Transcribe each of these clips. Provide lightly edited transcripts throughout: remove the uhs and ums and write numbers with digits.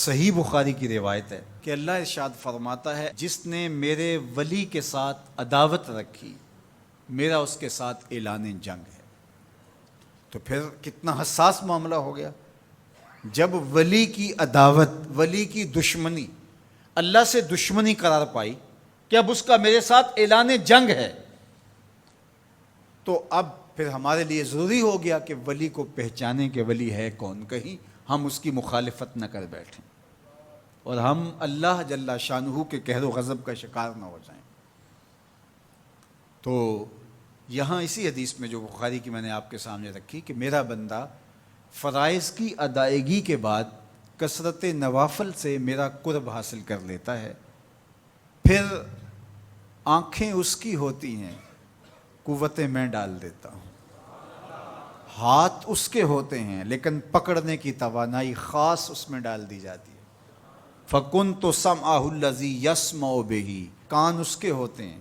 صحیح بخاری کی روایت ہے کہ اللہ ارشاد فرماتا ہے جس نے میرے ولی کے ساتھ عداوت رکھی میرا اس کے ساتھ اعلان جنگ ہے۔ تو پھر کتنا حساس معاملہ ہو گیا جب ولی کی عداوت، ولی کی دشمنی اللہ سے دشمنی قرار پائی کہ اب اس کا میرے ساتھ اعلان جنگ ہے، تو اب پھر ہمارے لیے ضروری ہو گیا کہ ولی کو پہچانے کہ ولی ہے کون، کہیں ہم اس کی مخالفت نہ کر بیٹھیں اور ہم اللہ جل شانہ کے قہر و غضب کا شکار نہ ہو جائیں۔ تو یہاں اسی حدیث میں جو بخاری کی میں نے آپ کے سامنے رکھی کہ میرا بندہ فرائض کی ادائیگی کے بعد کثرت نوافل سے میرا قرب حاصل کر لیتا ہے، پھر آنکھیں اس کی ہوتی ہیں، قوتیں میں ڈال دیتا ہوں، ہاتھ اس کے ہوتے ہیں لیکن پکڑنے کی توانائی خاص اس میں ڈال دی جاتی ہے۔ فَكُنْتُ سَمْعَهُ الَّذِي يَسْمَعُ بِهِ، کان اس کے ہوتے ہیں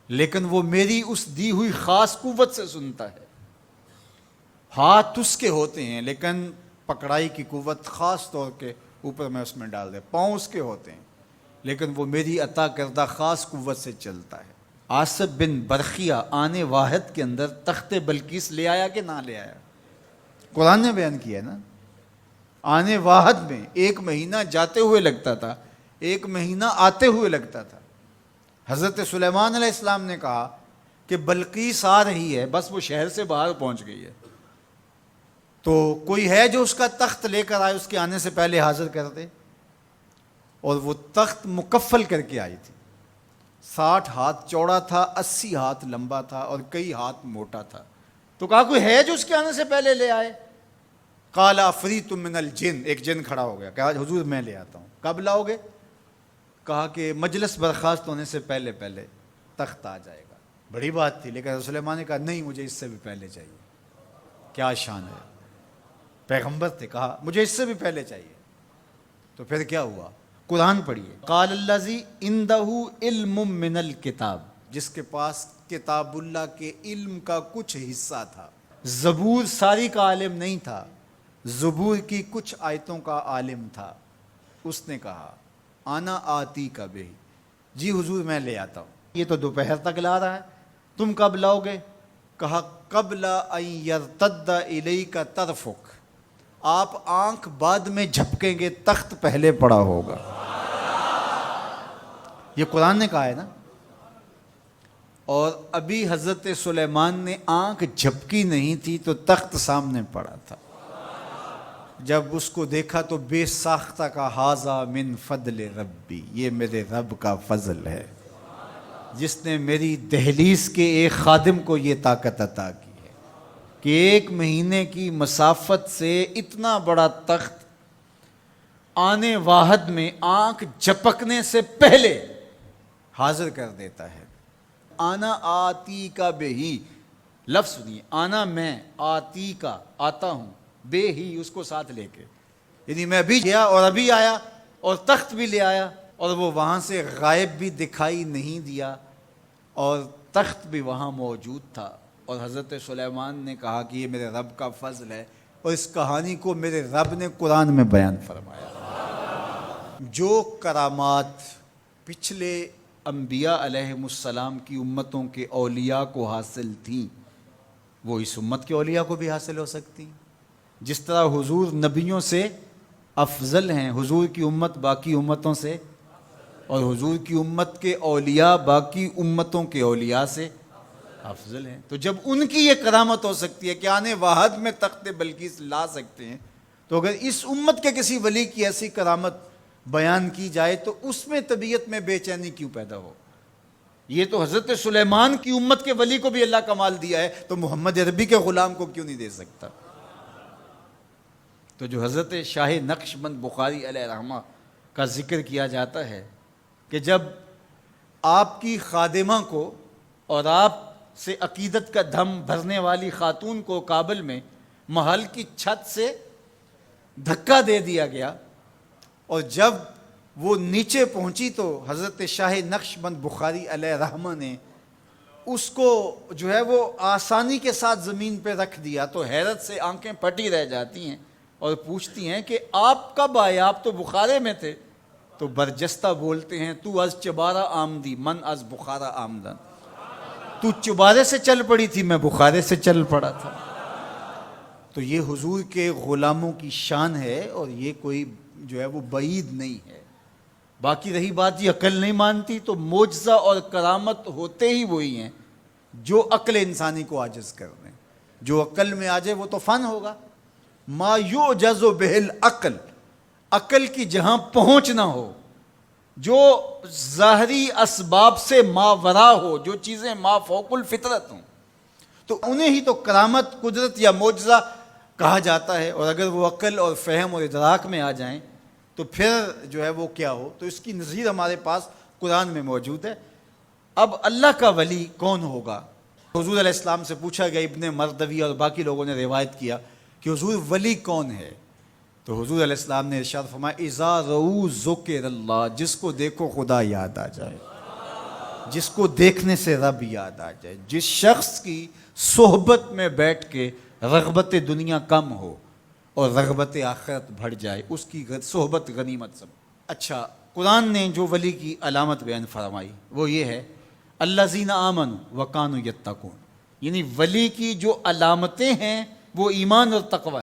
لیکن وہ میری اس دی ہوئی خاص قوت سے سنتا ہے۔ ہاتھ اس کے ہوتے ہیں لیکن پکڑائی کی قوت خاص طور کے اوپر میں اس میں ڈال دے۔ پاؤں اس کے ہوتے ہیں لیکن وہ میری عطا کردہ خاص قوت سے چلتا ہے۔ آصف بن برخیہ آنے واحد کے اندر تخت بلقیس لے آیا کہ نہ لے آیا؟ قرآن نے بیان کیا ہے نا، آنے واحد میں 1 مہینہ جاتے ہوئے لگتا تھا، 1 مہینہ آتے ہوئے لگتا تھا۔ حضرت سلیمان علیہ السلام نے کہا کہ بلقیس آ رہی ہے، بس وہ شہر سے باہر پہنچ گئی ہے، تو کوئی ہے جو اس کا تخت لے کر آئے، اس کے آنے سے پہلے حاضر کر دے۔ اور وہ تخت مکفل کر کے آئی تھی، 60 ہاتھ چوڑا تھا، 80 ہاتھ لمبا تھا اور کئی ہاتھ موٹا تھا۔ تو کہا کوئی ہے جو اس کے آنے سے پہلے لے آئے؟ قال عفریت من الجن، ایک جن کھڑا ہو گیا، کہا حضور میں لے آتا ہوں۔ کب لاؤ گے؟ کہا کہ مجلس برخاست ہونے سے پہلے پہلے تخت آ جائے گا۔ بڑی بات تھی، لیکن سلیمان نے کہا نہیں، مجھے اس سے بھی پہلے چاہیے۔ کیا شان ہے، پیغمبر تھے، کہا مجھے اس سے بھی پہلے چاہیے۔ تو پھر کیا ہوا؟ قرآن پڑھیے، قال الذی عندہ علم من الکتاب، جس کے پاس کتاب اللہ کے علم کا کچھ حصہ تھا۔ زبور ساری کا عالم نہیں تھا، زبور کی کچھ آیتوں کا عالم تھا۔ اس نے کہا آنا آتی کا بہ، جی حضور میں لے آتا ہوں۔ یہ تو دوپہر تک لا رہا ہے، تم کب لاؤ گے؟ کہا قبل ان یرتد الیک طرفک، آپ آنکھ بعد میں جھپکیں گے، تخت پہلے پڑا ہوگا۔ یہ قرآن نے کہا ہے نا۔ اور ابھی حضرت سلیمان نے آنکھ جھپکی نہیں تھی تو تخت سامنے پڑا تھا۔ جب اس کو دیکھا تو بے ساختہ کا ھذا من فضل ربی، یہ میرے رب کا فضل ہے جس نے میری دہلیز کے ایک خادم کو یہ طاقت عطا کی ہے کہ 1 مہینے کی مسافت سے اتنا بڑا تخت آنے واحد میں آنکھ جھپکنے سے پہلے حاضر کر دیتا ہے۔ آنا آتی کا بے ہی، لفظ سنیے، آنا میں، آتی کا آتا ہوں، بے ہی اس کو ساتھ لے کے، یعنی میں ابھی گیا اور ابھی آیا اور تخت بھی لے آیا، اور وہ وہاں سے غائب بھی دکھائی نہیں دیا اور تخت بھی وہاں موجود تھا۔ اور حضرت سلیمان نے کہا کہ یہ میرے رب کا فضل ہے، اور اس کہانی کو میرے رب نے قرآن میں بیان فرمایا۔ جو کرامات پچھلے انبیاء علیہم السلام کی امتوں کے اولیاء کو حاصل تھیں، وہ اس امت کے اولیاء کو بھی حاصل ہو سکتی۔ جس طرح حضور نبیوں سے افضل ہیں، حضور کی امت باقی امتوں سے، اور حضور کی امت کے اولیاء باقی امتوں کے اولیاء سے افضل ہیں۔ تو جب ان کی یہ کرامت ہو سکتی ہے کہ آنے واحد میں تخت بلقیس لا سکتے ہیں، تو اگر اس امت کے کسی ولی کی ایسی کرامت بیان کی جائے تو اس میں طبیعت میں بے چینی کیوں پیدا ہو؟ یہ تو حضرت سلیمان کی امت کے ولی کو بھی اللہ کمال دیا ہے، تو محمد عربی کے غلام کو کیوں نہیں دے سکتا؟ تو جو حضرت شاہ نقش بند بخاری علیہ رحمہ کا ذکر کیا جاتا ہے کہ جب آپ کی خادمہ کو اور آپ سے عقیدت کا دھم بھرنے والی خاتون کو کابل میں محل کی چھت سے دھکا دے دیا گیا، اور جب وہ نیچے پہنچی تو حضرت شاہ نقش بند بخاری علیہ رحمہ نے اس کو جو ہے وہ آسانی کے ساتھ زمین پہ رکھ دیا، تو حیرت سے آنکھیں پھٹی رہ جاتی ہیں اور پوچھتی ہیں کہ آپ کب آئے، آپ تو بخارے میں تھے؟ تو برجستہ بولتے ہیں تو از چبارہ آمدی من از بخارا آمدن، تو چبارے سے چل پڑی تھی، میں بخارے سے چل پڑا تھا۔ تو یہ حضور کے غلاموں کی شان ہے، اور یہ کوئی جو ہے وہ بعید نہیں ہے۔ باقی رہی بات یہ عقل نہیں مانتی، تو معجزہ اور کرامت ہوتے ہی وہی ہیں جو عقل انسانی کو عاجز کر دیں۔ جو عقل میں آ جائے وہ تو فن ہوگا۔ ما یعجز بہ العقل، عقل کی جہاں پہنچ نہ ہو، جو ظاہری اسباب سے ماورا ہو، جو چیزیں ما فوق الفطرت ہوں، تو انہیں ہی تو کرامت، قدرت یا معجزہ کہا جاتا ہے۔ اور اگر وہ عقل اور فہم اور ادراک میں آ جائیں تو پھر جو ہے وہ کیا ہو۔ تو اس کی نظیر ہمارے پاس قرآن میں موجود ہے۔ اب اللہ کا ولی کون ہوگا؟ حضور علیہ السلام سے پوچھا گیا، ابن مردوی اور باقی لوگوں نے روایت کیا کہ حضور ولی کون ہے؟ تو حضور علیہ السلام نے ارشاد فرمایا، اذا رؤوا ذکر اللہ، جس کو دیکھو خدا یاد آ جائے، جس کو دیکھنے سے رب یاد آ جائے، جس شخص کی صحبت میں بیٹھ کے رغبت دنیا کم ہو اور رغبت آخرت بڑھ جائے، اس کی صحبت غنیمت سب۔ اچھا، قرآن نے جو ولی کی علامت بیان فرمائی وہ یہ ہے، الذین آمنوا وکانوا یتقون، یعنی ولی کی جو علامتیں ہیں وہ ایمان اور تقوی